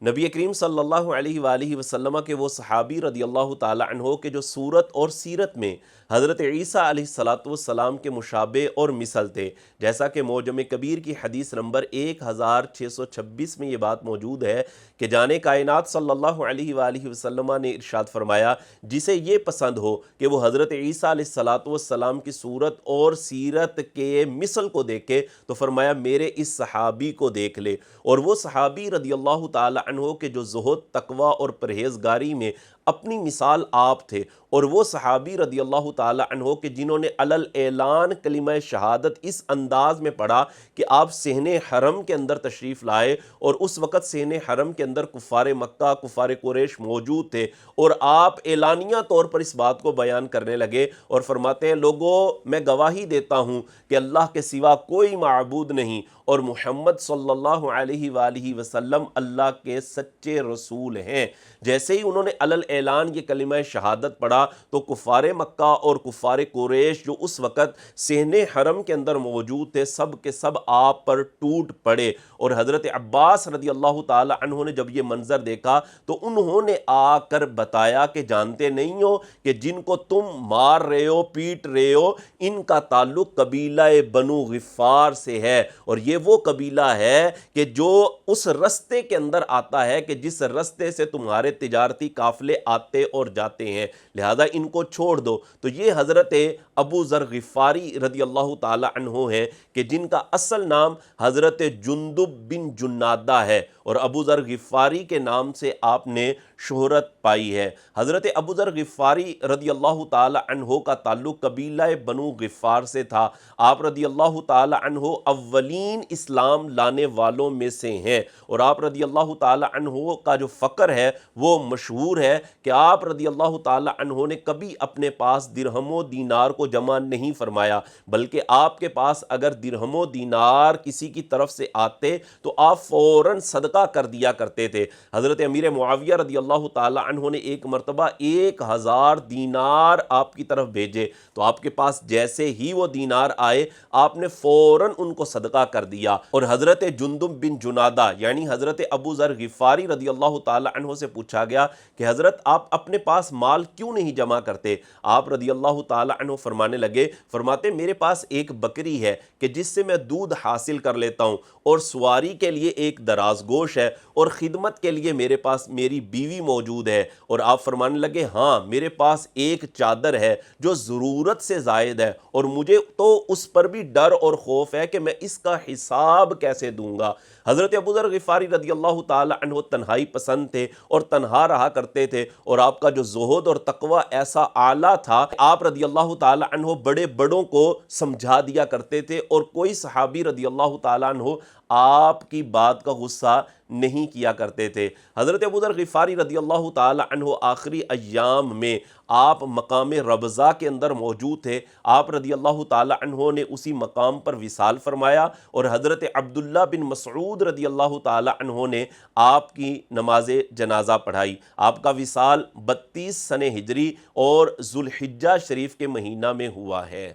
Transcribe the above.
نبی کریم صلی اللہ علیہ وآلہ وسلم کے وہ صحابی رضی اللہ تعالی عنہ کے جو صورت اور سیرت میں حضرت عیسیٰ علیہ السلام کے مشابہ اور مثل تھے، جیسا کہ معجم کبیر کی حدیث نمبر 1626 میں یہ بات موجود ہے کہ جان کائنات صلی اللہ علیہ وآلہ وسلم نے ارشاد فرمایا، جسے یہ پسند ہو کہ وہ حضرت عیسیٰ علیہ السلام کی صورت اور سیرت کے مثل کو دیکھے تو فرمایا میرے اس صحابی کو دیکھ لے۔ اور وہ صحابی رضی اللہ تعالی عنہ کے جو زہد، تقوی اور پرہیزگاری میں اپنی مثال آپ تھے، اور وہ صحابی رضی اللہ تعالی عنہ کے جنہوں نے علل اعلان کلمہ شہادت اس انداز میں پڑھا کہ آپ صحن حرم کے اندر تشریف لائے، اور اس وقت صحن حرم کے اندر کفار مکہ، کفار قریش موجود تھے، اور آپ اعلانیہ طور پر اس بات کو بیان کرنے لگے اور فرماتے ہیں، لوگوں میں گواہی دیتا ہوں کہ اللہ کے سوا کوئی معبود نہیں، اور محمد صلی اللہ علیہ وآلہ وسلم اللہ کے سچے رسول ہیں۔ جیسے ہی انہوں نے علل اعلان یہ کلمہ شہادت پڑھا تو کفار مکہ اور کفار قریش جو اس وقت صحن حرم کے اندر موجود تھے، سب کے سب آپ پر ٹوٹ پڑے، اور حضرت عباس رضی اللہ تعالی عنہ نے جب یہ منظر دیکھا تو انہوں نے آ کر بتایا کہ جانتے نہیں ہو کہ جن کو تم مار رہے ہو، پیٹ رہے ہو، ان کا تعلق قبیلہ بنو غفار سے ہے، اور یہ وہ قبیلہ ہے کہ جو اس رستے کے اندر آتا ہے کہ جس رستے سے تمہارے تجارتی قافلے آتے اور جاتے ہیں، لہذا ان کو چھوڑ دو۔ تو یہ حضرت ابو ذر غفاری رضی اللہ تعالی عنہ ہے کہ جن کا اصل نام حضرت جندب بن جنادہ ہے، اور ابو ذر غفاری کے نام سے آپ نے شہرت پائی ہے۔ حضرت ابو ذر غفاری رضی اللہ تعالی عنہ کا تعلق قبیلہ بنو غفار سے تھا۔ آپ رضی اللہ تعالی عنہ اولین اسلام لانے والوں میں سے ہیں، اور آپ رضی اللہ تعالی عنہ کا جو فقر ہے وہ مشہور ہے کہ آپ رضی اللہ تعالی عنہ نے کبھی اپنے پاس درہم و دینار کو جمع نہیں فرمایا، بلکہ آپ کے پاس اگر درہم و دینار کسی کی طرف سے آتے تو آپ فوراً صدقہ کر دیا کرتے تھے۔ حضرت امیر معاویہ رضی اللہ تعالی عنہ نے ایک مرتبہ 1000 دینار آپ کی طرف بھیجے، تو آپ کے پاس جیسے ہی وہ دینار آئے آپ نے فوراً ان کو صدقہ کر دیا۔ اور حضرت جندب بن جنادہ یعنی حضرت ابو ذر غفاری رضی اللہ تعالی عنہ سے پوچھا گیا کہ حضرت آپ اپنے پاس مال کیوں نہیں جمع کرتے؟ آپ رضی اللہ تعالی عنہ فرمانے لگے، فرماتے میرے پاس ایک بکری ہے کہ جس سے میں دودھ حاصل کر لیتا ہوں، اور سواری کے لیے ایک دراز گوش ہے، اور خدمت کے لیے میرے پاس میری بیوی موجود ہے۔ اور آپ فرمانے لگے ہاں میرے پاس ایک چادر ہے جو ضرورت سے زائد ہے، اور مجھے تو اس پر بھی ڈر اور خوف ہے کہ میں اس کا حساب کیسے دوں گا۔ حضرت ابو ذر غفاری رضی اللہ تعالی عنہ تنہائی پسند تھے اور تنہا رہا کرتے تھے، اور آپ کا جو زہد اور تقوی ایسا اعلیٰ تھا، آپ رضی اللہ تعالی عنہ بڑے بڑوں کو سمجھا دیا کرتے تھے، اور کوئی صحابی رضی اللہ تعالی عنہ آپ کی بات کا غصہ نہیں کیا کرتے تھے۔ حضرت ابو ذر غفاری رضی اللہ تعالی عنہ آخری ایام میں آپ مقام ربضہ کے اندر موجود تھے۔ آپ رضی اللہ تعالی عنہ نے اسی مقام پر وصال فرمایا، اور حضرت عبداللہ بن مسعود رضی اللہ تعالی عنہ نے آپ کی نماز جنازہ پڑھائی۔ آپ کا وصال 32 سنہ ہجری اور ذوالحجہ شریف کے مہینہ میں ہوا ہے۔